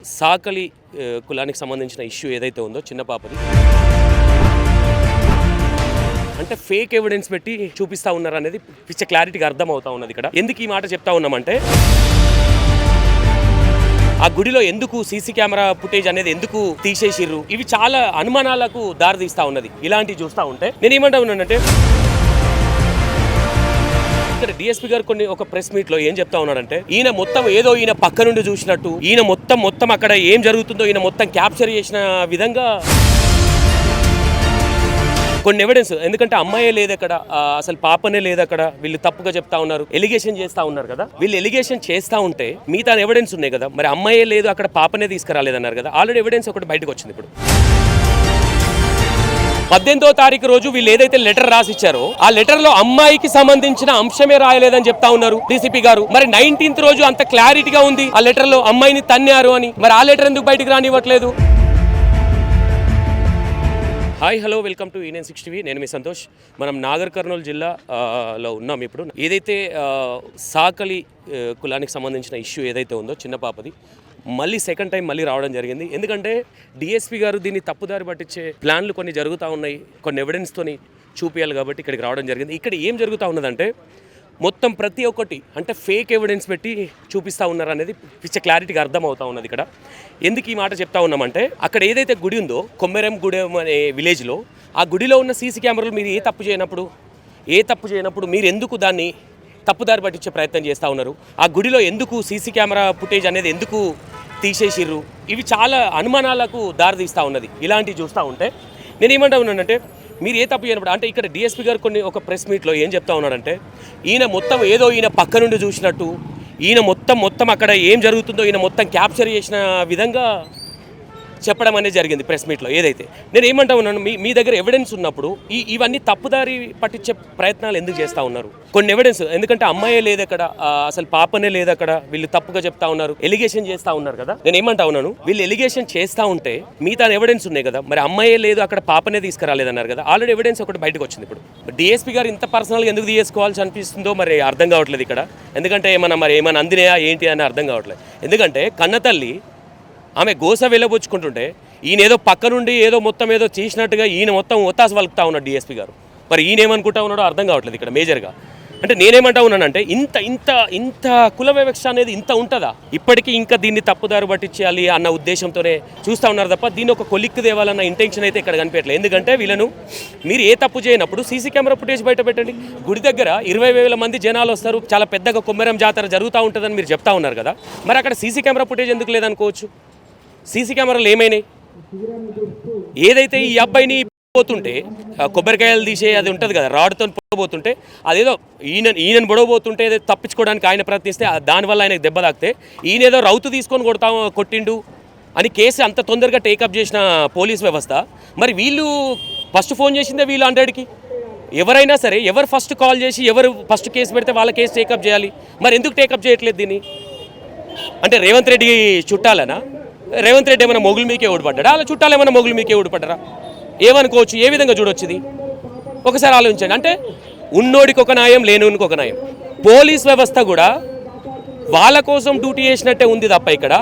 సాకలి కులానికి సంబంధించిన ఇష్యూ ఏదైతే ఉందో చిన్న పాపది అంటే ఫేక్ ఎవిడెన్స్ పెట్టి చూపిస్తా ఉన్నారు అనేది పిచ్చ క్లారిటీగా అర్థం అవుతా ఉన్నది. ఇక్కడ ఎందుకు ఈ మాట చెప్తా ఉన్నామంటే ఆ గుడిలో ఎందుకు సీసీ కెమెరా ఫుటేజ్ అనేది ఎందుకు తీసేసిర్రు, ఇవి చాలా అనుమానాలకు దారితీస్తా ఉన్నది. ఇలాంటివి చూస్తూ ఉంటే నేను ఏమంటా ఉన్నానంటే ఇక్కడ డిఎస్పీ గారు ఒక ప్రెస్ మీట్ లో ఏం చెప్తా ఉన్నాడంటే ఈయన మొత్తం ఏదో ఈయన పక్క నుండి చూసినట్టు, ఈయన మొత్తం అక్కడ ఏం జరుగుతుందో ఈయన మొత్తం క్యాప్చర్ చేసిన విధంగా కొన్ని ఎవిడెన్స్. ఎందుకంటే అమ్మాయే లేదు అక్కడ, అసలు పాపనే లేదు అక్కడ, వీళ్ళు తప్పుగా చెప్తా ఉన్నారు, ఎలిగేషన్ చేస్తా ఉన్నారు కదా. వీళ్ళు ఎలిగేషన్ చేస్తా ఉంటే మిగతా ఎవిడెన్స్ ఉన్నాయి కదా, మరి అమ్మాయే లేదు అక్కడ పాపనే తీసుకురాలేదన్నారు కదా. ఆల్రెడీ ఎవిడెన్స్ ఒకటి బయటకు వచ్చింది. ఇప్పుడు 18వ తారీఖు రోజు వీళ్ళు ఏదైతే లెటర్ రాసిచ్చారో ఆ లెటర్ లో అమ్మాయికి సంబంధించిన అంశమే రాయలేదని చెప్తా ఉన్నారు డీసీపీ గారు. మరి 19th రోజు అంత క్లారిటీగా ఉంది ఆ లెటర్ లో అమ్మాయిని తన్నారు అని, మరి ఆ లెటర్ ఎందుకు బయటకు రానివ్వట్లేదు? Hi hello, welcome to EN6 TV. నేను మీ సంతోష్. మనం నాగర్ కర్నూలు జిల్లాలో ఉన్నాం. ఇప్పుడు ఏదైతే సాకలి కులానికి సంబంధించిన ఇష్యూ ఏదైతే ఉందో చిన్న పాపది మళ్ళీ సెకండ్ టైం మళ్ళీ రావడం జరిగింది. ఎందుకంటే డిఎస్పీ గారు దీన్ని తప్పుదారి పట్టించే ప్లాన్లు కొన్ని జరుగుతూ ఉన్నాయి, కొన్ని ఎవిడెన్స్తోని చూపించాలి కాబట్టి ఇక్కడికి రావడం జరిగింది. ఇక్కడ ఏం జరుగుతూ ఉన్నదంటే మొత్తం ప్రతి ఒక్కటి అంటే ఫేక్ ఎవిడెన్స్ పెట్టి చూపిస్తూ ఉన్నారు అనేది పిచ్చ క్లారిటీగా అర్థం అవుతా ఉన్నది. ఇక్కడ ఎందుకు ఈ మాట చెప్తా ఉన్నామంటే అక్కడ ఏదైతే గుడి ఉందో కొమ్మెరం గూడెం అనే విలేజ్లో, ఆ గుడిలో ఉన్న సీసీ కెమెరాలు మీరు ఏ తప్పు చేయనప్పుడు మీరు ఎందుకు దాన్ని తప్పుదారి పట్టించే ప్రయత్నం చేస్తూ ఉన్నారు? ఆ గుడిలో ఎందుకు సీసీ కెమెరా ఫుటేజ్ అనేది ఎందుకు తీసేసిర్రు, ఇవి చాలా అనుమానాలకు దారితీస్తూ ఉన్నది. ఇలాంటివి చూస్తూ ఉంటే నేను ఏమంటా ఉన్నానంటే మీరు ఏ తప్పు చేయనప్పుడు అంటే ఇక్కడ డిఎస్పీ గారు ఒక ప్రెస్ మీట్లో ఏం చెప్తా ఉన్నాడంటే ఈయన మొత్తం ఏదో ఈయన పక్క నుండి చూసినట్టు, ఈయన మొత్తం అక్కడ ఏం జరుగుతుందో ఈయన మొత్తం క్యాప్చర్ చేసిన విధంగా చెప్పడం అనేది జరిగింది ప్రెస్ మీట్లో. ఏదైతే నేను ఏమంటా ఉన్నాను, మీ దగ్గర ఎవిడెన్స్ ఉన్నప్పుడు ఇవన్నీ తప్పుదారి పట్టించే ప్రయత్నాలు ఎందుకు చేస్తూ ఉన్నారు? కొన్ని ఎవిడెన్స్. ఎందుకంటే అమ్మాయే లేదు అక్కడ, అసలు పాపనే లేదు అక్కడ, వీళ్ళు తప్పుగా చెప్తా ఉన్నారు, ఎలిగేషన్ చేస్తూ ఉన్నారు కదా. నేను ఏమంటా ఉన్నాను, వీళ్ళు ఎలిగేషన్ చేస్తూ ఉంటే మిగతా ఎవిడెన్స్ ఉన్నాయి కదా, మరి అమ్మాయే లేదు అక్కడ పాపనే తీసుకురాలేదన్నారు కదా. ఆల్రెడీ ఎవిడెన్స్ ఒకటి బయటకు వచ్చింది. ఇప్పుడు డిఎస్పీ గారు ఇంత పర్సనల్గా ఎందుకు తీసుకోవాల్సి అనిపిస్తుందో మరి అర్థం కావట్లేదు ఇక్కడ. ఎందుకంటే ఏమైనా అందినాయా ఏంటి అని అర్థం కావట్లేదు. ఎందుకంటే కన్నతల్లి ఆమె గోస వెళ్ళబుచ్చుకుంటుంటే ఈయన ఏదో పక్క నుండి ఏదో చేసినట్టుగా ఈయన మొత్తం ఒత్తాస వలుకుతా ఉన్నాడు డిఎస్పీ గారు. మరి ఈయన ఏమనుకుంటా ఉన్నాడో అర్థం కావట్లేదు ఇక్కడ మేజర్గా. అంటే నేనేమంటా ఉన్నానంటే ఇంత కుల వివక్ష అనేది ఇంత ఉంటుందా? ఇప్పటికీ ఇంకా దీన్ని తప్పుదారి పట్టించాలి అన్న ఉద్దేశంతోనే చూస్తూ ఉన్నారు తప్ప దీన్ని ఒక కొలిక్కి తేవాలన్న ఇంటెన్షన్ అయితే ఇక్కడ కనిపించట్లేదు. ఎందుకంటే వీళ్ళను మీరు ఏ తప్పు చేయనప్పుడు సీసీ కెమెరా ఫుటేజ్ బయట పెట్టండి. గుడి దగ్గర 20,000 మంది జనాలు వస్తారు, చాలా పెద్దగా కొమ్మెరం జాతర జరుగుతూ ఉంటుందని మీరు చెప్తా ఉన్నారు కదా. మరి అక్కడ సీసీ కెమెరా ఫుటేజ్ ఎందుకు లేదనుకోవచ్చు? సీసీ కెమెరాలు ఏమైనాయి? ఏదైతే ఈ అబ్బాయిని పోతుంటే కొబ్బరికాయలు తీసే అది ఉంటుంది కదా, రాడ్తో పొడవబోతుంటే అదేదో ఈయనను పొడవబోతుంటే ఏదో తప్పించుకోవడానికి ఆయన ప్రయత్నిస్తే దానివల్ల ఆయనకు దెబ్బ తాకితే ఈయన ఏదో రౌతు తీసుకొని కొట్టిండు అని కేసు అంత తొందరగా టేకప్ చేసిన పోలీస్ వ్యవస్థ, మరి వీళ్ళు ఫస్ట్ ఫోన్ చేసిందే వీళ్ళు 100కి. ఎవరైనా సరే ఎవరు ఫస్ట్ కాల్ చేసి ఎవరు ఫస్ట్ కేసు పెడితే వాళ్ళ కేసు టేకప్ చేయాలి. మరి ఎందుకు టేకప్ చేయట్లేదు దీన్ని? అంటే రేవంత్ రెడ్డి చుట్టాలనా? రేవంత్ రెడ్డి ఏమైనా మొగులు మీకే ఓడిపడ్డా? అలా చుట్టాలు ఏమైనా మొగులు మీకే ఓడిపడ్డారా? ఏమనుకోవచ్చు? ఏ విధంగా చూడొచ్చుది? ఒకసారి ఆలోచించండి. అంటే ఉన్నోడికి ఒక న్యాయం, లేనోడికి ఒక న్యాయం. పోలీస్ వ్యవస్థ కూడా వాళ్ళ కోసం డ్యూటీ చేసినట్టే ఉంది తప్ప ఇక్కడ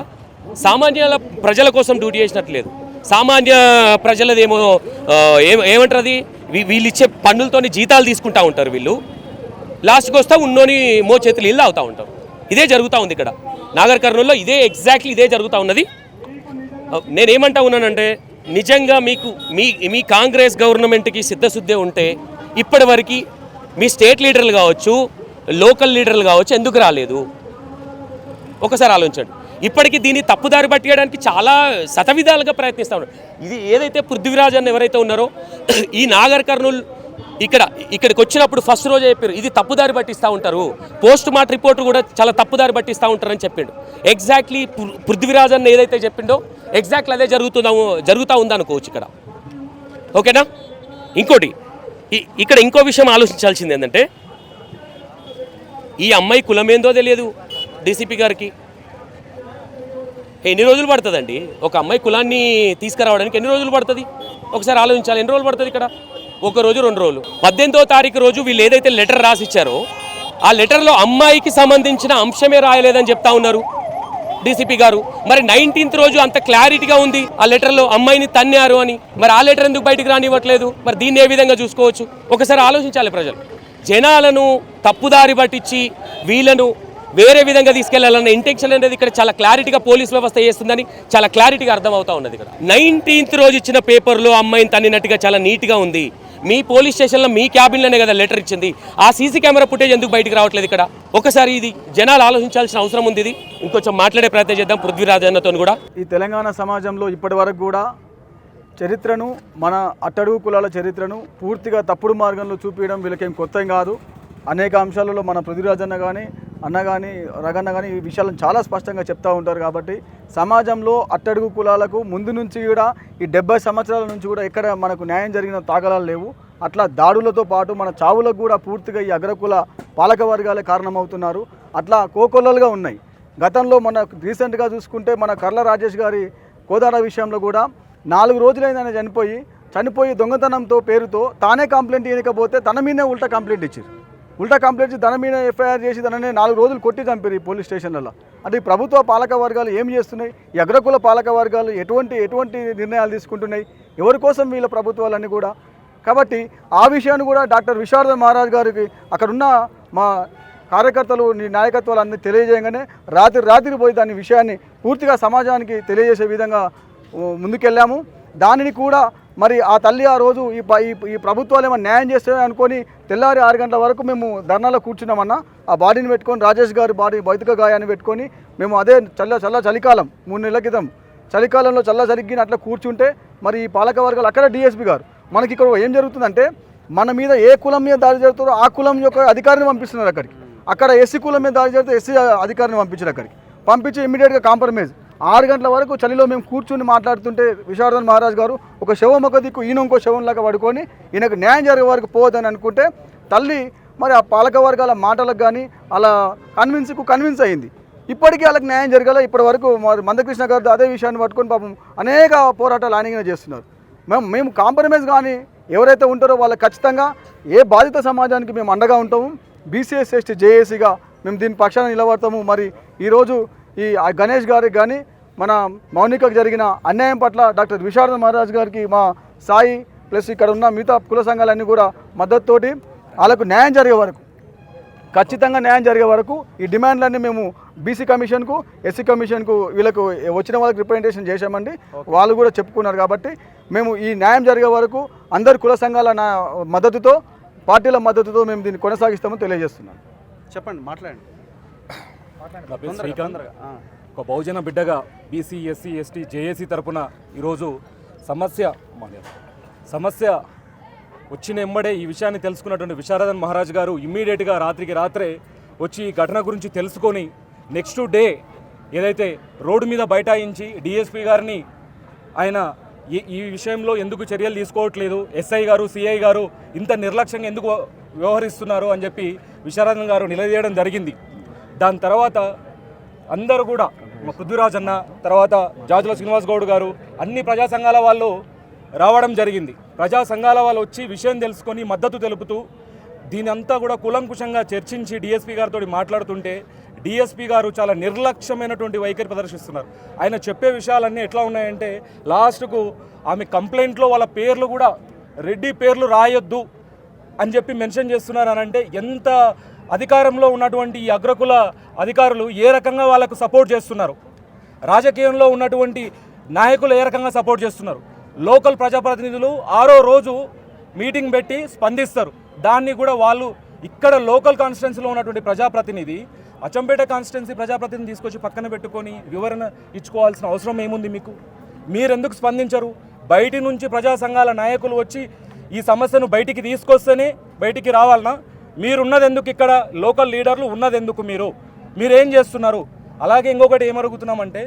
సామాన్య ప్రజల కోసం డ్యూటీ చేసినట్టు లేదు. సామాన్య ప్రజలదేమో ఏమంటారు, అది వీళ్ళు ఇచ్చే పన్నులతోని జీతాలు తీసుకుంటూ ఉంటారు. వీళ్ళు లాస్ట్కి వస్తే ఉన్నోని చేతులు ఇల్లు అవుతూ ఉంటారు. ఇదే జరుగుతూ ఉంది ఇక్కడ నాగర్ కర్నూలులో. ఎగ్జాక్ట్లీ ఇదే జరుగుతూ ఉన్నది. నేనేమంటా ఉన్నానంటే నిజంగా మీ కాంగ్రెస్ గవర్నమెంట్కి సిద్ధశుద్ధే ఉంటే ఇప్పటివరకు మీ స్టేట్ లీడర్లు కావచ్చు, లోకల్ లీడర్లు కావచ్చు ఎందుకు రాలేదు? ఒకసారి ఆలోచించండి. ఇప్పటికీ దీన్ని తప్పుదారి పట్టేయడానికి చాలా శతవిధాలుగా ప్రయత్నిస్తూ ఉన్నారు. ఇది ఏదైతే పృథ్వీరాజ్ అని ఎవరైతే ఉన్నారో ఈ నాగర్ కర్నూలు ఇక్కడికి వచ్చినప్పుడు ఫస్ట్ రోజే చెప్పారు ఇది తప్పుదారి పట్టిస్తూ ఉంటారు, పోస్ట్ మార్టం రిపోర్ట్ కూడా చాలా తప్పుదారి పట్టిస్తూ ఉంటారని చెప్పిండు. ఎగ్జాక్ట్లీ పృథ్వీరాజ్ అన్న ఏదైతే చెప్పిండో ఎగ్జాక్ట్లీ అదే జరుగుతూ ఉందనుకోవచ్చు ఇక్కడ. ఓకేనా? ఇంకోటి ఇక్కడ ఇంకో విషయం ఆలోచించాల్సింది ఏంటంటే ఈ అమ్మాయి కులమేందో తెలియదు డీసీపీ గారికి. ఎన్ని రోజులు పడుతుందండి ఒక అమ్మాయి కులాన్ని తీసుకురావడానికి? ఎన్ని రోజులు పడుతుంది? ఒకసారి ఆలోచించాలి. ఎన్ని రోజులు పడుతుంది ఇక్కడ? 1 రోజు 2 రోజులు. 18వ తారీఖు రోజు వీళ్ళు ఏదైతే లెటర్ రాసిచ్చారో ఆ లెటర్లో అమ్మాయికి సంబంధించిన అంశమే రాయలేదని చెప్తా ఉన్నారు. డీసీపీ గారు. మరి 19th రోజు అంత క్లారిటీగా ఉంది ఆ లెటర్లో అమ్మాయిని తన్నారు అని, మరి ఆ లెటర్ ఎందుకు బయటికి రానివ్వట్లేదు? మరి దీన్ని ఏ విధంగా చూసుకోవచ్చు? ఒకసారి ఆలోచించాలి ప్రజలు. జనాలను తప్పుదారి పట్టించి వీళ్ళను వేరే విధంగా తీసుకెళ్లాలన్న ఇంటెన్షన్ అనేది ఇక్కడ చాలా క్లారిటీగా పోలీస్ వ్యవస్థ చేస్తుందని చాలా క్లారిటీగా అర్థమవుతా ఉన్నది. ఇక్కడ 19th రోజు ఇచ్చిన పేపర్లో అమ్మాయిని తన్నినట్టుగా చాలా నీట్గా ఉంది. మీ పోలీస్ స్టేషన్లో మీ క్యాబిన్లోనే కదా లెటర్ ఇచ్చింది. ఆ సీసీ కెమెరా ఫుటేజ్ ఎందుకు బయటకు రావట్లేదు? ఇక్కడ ఒకసారి ఇది జనాలు ఆలోచించాల్సిన అవసరం ఉంది. ఇది ఇంకొంచెం మాట్లాడే ప్రయత్నం చేద్దాం పృథ్వీరాజ్ అన్నతో కూడా. ఈ తెలంగాణ సమాజంలో ఇప్పటి వరకు కూడా చరిత్రను, మన అట్టడుగు కులాల చరిత్రను పూర్తిగా తప్పుడు మార్గంలో చూపించడం వీళ్ళకేం కొత్త కాదు. అనేక అంశాలలో మన పృథ్వీరాజ్ అన్న కానీ, అన్న కానీ, రగన్న కానీ ఈ విషయాలను చాలా స్పష్టంగా చెప్తూ ఉంటారు. కాబట్టి సమాజంలో అట్టడుగు కులాలకు ముందు నుంచి కూడా ఈ 70 సంవత్సరాల నుంచి కూడా ఎక్కడ మనకు న్యాయం జరిగిన తాగలాలు లేవు. అట్లా దాడులతో పాటు మన చావులకు కూడా పూర్తిగా ఈ అగ్రకుల పాలక వర్గాలే కారణమవుతున్నారు. అట్లా కోకొల్లలుగా ఉన్నాయి. గతంలో మన రీసెంట్గా చూసుకుంటే మన కర్ల రాజేష్ గారి కోదాడ విషయంలో కూడా 4 రోజులైందని చనిపోయి దొంగతనంతో పేరుతో తానే కంప్లైంట్ ఇవ్వకపోతే తన మీదే ఉల్టా కంప్లైంట్ ఇచ్చారు. ఉల్టా కంప్లైంట్ ఇచ్చి తన మీద ఎఫ్ఐఆర్ చేసి తననే 4 రోజులు కొట్టి చంపారు ఈ పోలీస్ స్టేషన్లలో. అంటే ఈ ప్రభుత్వ పాలక వర్గాలు ఏం చేస్తున్నాయి? ఈ అగ్రకుల పాలక వర్గాలు ఎటువంటి నిర్ణయాలు తీసుకుంటున్నాయి? ఎవరి కోసం వీళ్ళ ప్రభుత్వాలన్నీ కూడా? కాబట్టి ఆ విషయాన్ని కూడా డాక్టర్ విశారద మహారాజ్ గారికి అక్కడున్న మా కార్యకర్తలు నాయకత్వాలు అన్నీ తెలియజేయగానే రాత్రి పోయి దాని విషయాన్ని పూర్తిగా సమాజానికి తెలియజేసే విధంగా ముందుకెళ్ళాము. దానిని కూడా మరి ఆ తల్లి ఆ రోజు ఈ ప్రభుత్వాలు ఏమైనా న్యాయం చేస్తాయని అనుకొని తెల్లారి 6 గంటల వరకు మేము ధర్నాలో కూర్చున్నామన్నా. ఆ బాడీని పెట్టుకొని రాజేష్ గారి బాడీ భౌతిక గాయాన్ని పెట్టుకొని మేము అదే చలికాలం 3 నెలల క్రితం చలికాలంలో జరిగిన అట్లా కూర్చుంటే మరి ఈ పాలక వర్గాలు అక్కడ డిఎస్పీ గారు మనకి ఇక్కడ ఏం జరుగుతుందంటే మన మీద ఏ కులం మీద దాడి జరుగుతుందో ఆ కులం యొక్క అధికారిని పంపిస్తున్నారు అక్కడికి. అక్కడ ఎస్సీ కులం మీద దాడి జరిగితే ఎస్సీ అధికారిని పంపించారు అక్కడికి. పంపించి ఇమీడియట్గా కాంప్రమైజ్ 6 గంటల వరకు చలిలో మేము కూర్చుని మాట్లాడుతుంటే విశారదన్ మహారాజ్ గారు ఒక శవం ఒక దిక్కు ఈయన ఇంకో శవంలాగా పడుకొని ఈయనకు న్యాయం జరిగే వరకు పోవద్దని అనుకుంటే తల్లి మరి ఆ పాలక వర్గాల మాటలకు కానీ అలా కన్విన్స్ అయింది. ఇప్పటికీ వాళ్ళకి న్యాయం జరగాలి. ఇప్పటి వరకు మరి మందకృష్ణ గారు అదే విషయాన్ని పట్టుకొని పాపం అనేక పోరాటాలు ఆయనగానే చేస్తున్నారు. మేము కాంప్రమైజ్ కానీ ఎవరైతే ఉంటారో వాళ్ళకి ఖచ్చితంగా ఏ బాధిత సమాజానికి మేము అండగా ఉంటాము. బీసీఎస్ ఎస్టీ జేఏసీగా మేము దీని పక్షాన నిలబడతాము. మరి ఈరోజు ఈ గణేష్ గారికి కానీ మన మౌనికకు జరిగిన అన్యాయం పట్ల డాక్టర్ విశారద మహారాజ్ గారికి మా సాయి ప్లస్ ఇక్కడ ఉన్న మిగతా కుల సంఘాలన్నీ కూడా మద్దతుతోటి వాళ్ళకు న్యాయం జరిగే వరకు ఖచ్చితంగా న్యాయం జరిగే వరకు ఈ డిమాండ్లన్నీ మేము బీసీ కమిషన్కు ఎస్సీ కమిషన్కు వీళ్ళకు వచ్చిన వాళ్ళకి రిప్రజెంటేషన్ చేశామండి. వాళ్ళు కూడా చెప్పుకున్నారు. కాబట్టి మేము ఈ న్యాయం జరిగే వరకు అందరు కుల సంఘాల మద్దతుతో పార్టీల మద్దతుతో మేము దీన్ని కొనసాగిస్తామని తెలియజేస్తున్నాను. చెప్పండి, మాట్లాడండి. ఒక బహుజన బిడ్డగా బీసీ ఎస్సీ ఎస్టీ జేఏసీ తరపున ఈరోజు సమస్య వచ్చిన ఎంబడే ఈ విషయాన్ని తెలుసుకున్నటువంటి విశారదన్ మహారాజ్ గారు ఇమ్మీడియట్గా రాత్రికి రాత్రే వచ్చి ఈ ఘటన గురించి తెలుసుకొని నెక్స్ట్ డే ఏదైతే రోడ్డు మీద బైఠాయించి డిఎస్పీ గారిని ఆయన ఈ విషయంలో ఎందుకు చర్యలు తీసుకోవట్లేదు, ఎస్ఐ గారు సిఐ గారు ఇంత నిర్లక్ష్యంగా ఎందుకు వ్యవహరిస్తున్నారు అని చెప్పి విశారదన్ గారు నిలదీయడం జరిగింది. దాని తర్వాత అందరూ కూడా పృథ్వీరాజ్ అన్న, తర్వాత జాజుల శ్రీనివాస్ గౌడ్ గారు, అన్ని ప్రజా సంఘాల వాళ్ళు రావడం జరిగింది. ప్రజా సంఘాల వాళ్ళు వచ్చి విషయం తెలుసుకొని మద్దతు తెలుపుతూ దీని అంతా కూడా కులంకుశంగా చర్చించి డిఎస్పీ గారితో మాట్లాడుతుంటే డిఎస్పీ గారు చాలా నిర్లక్ష్యమైనటువంటి వైఖరి ప్రదర్శిస్తున్నారు. ఆయన చెప్పే విషయాలన్నీ ఎట్లా ఉన్నాయంటే లాస్ట్కు ఆమె కంప్లైంట్లో వాళ్ళ పేర్లు కూడా రెడ్డి పేర్లు రాయొద్దు అని చెప్పి మెన్షన్ చేస్తున్నారు. అని అంటే ఎంత అధికారంలో ఉన్నటువంటి ఈ అగ్రకుల అధికారులు ఏ రకంగా వాళ్ళకు సపోర్ట్ చేస్తున్నారు, రాజకీయంలో ఉన్నటువంటి నాయకులు ఏ రకంగా సపోర్ట్ చేస్తున్నారు. లోకల్ ప్రజాప్రతినిధులు 6వ రోజు మీటింగ్ పెట్టి స్పందిస్తారు. దాన్ని కూడా వాళ్ళు ఇక్కడ లోకల్ కాన్స్టిట్యున్సీలో ఉన్నటువంటి ప్రజాప్రతినిధి అచ్చంపేట కాన్స్టిట్యున్సీ ప్రజాప్రతినిధి తీసుకొచ్చి పక్కన పెట్టుకొని వివరణ ఇచ్చుకోవాల్సిన అవసరం ఏముంది మీకు? మీరెందుకు స్పందించరు? బయటి నుంచి ప్రజా సంఘాల నాయకులు వచ్చి ఈ సమస్యను బయటికి తీసుకొస్తేనే బయటికి రావాలన్నా? మీరున్నది ఎందుకు? ఇక్కడ లోకల్ లీడర్లు ఉన్నది ఎందుకు? మీరేం చేస్తున్నారు? అలాగే ఇంకొకటి ఏమరుగుతున్నామంటే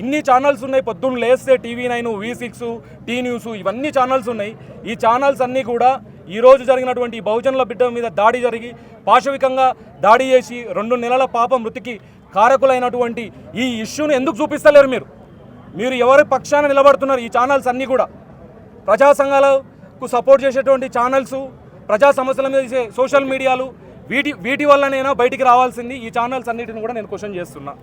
ఇన్ని ఛానల్స్ ఉన్నాయి. పొద్దున్న లేస్తే TV9, V6, టీ న్యూస్ ఇవన్నీ ఛానల్స్ ఉన్నాయి. ఈ ఛానల్స్ అన్నీ కూడా ఈరోజు జరిగినటువంటి బహుజనుల బిడ్డ మీద దాడి జరిగి పాశవికంగా దాడి చేసి 2 నెలల పాప మృతికి కారకులైనటువంటి ఈ ఇష్యూని ఎందుకు చూపిస్తలేరు? మీరు ఎవరి పక్షాన నిలబడుతున్నారు? ఈ ఛానల్స్ అన్నీ కూడా ప్రజా సంఘాలకు సపోర్ట్ చేసేటువంటి ఛానల్స్, ప్రజా సమస్యల మీద చేసే సోషల్ మీడియాలు, వీటి వల్లనైనా బయటికి రావాల్సింది. ఈ ఛానల్స్ అన్నిటిని కూడా నేను క్వశ్చన్ చేస్తున్నా.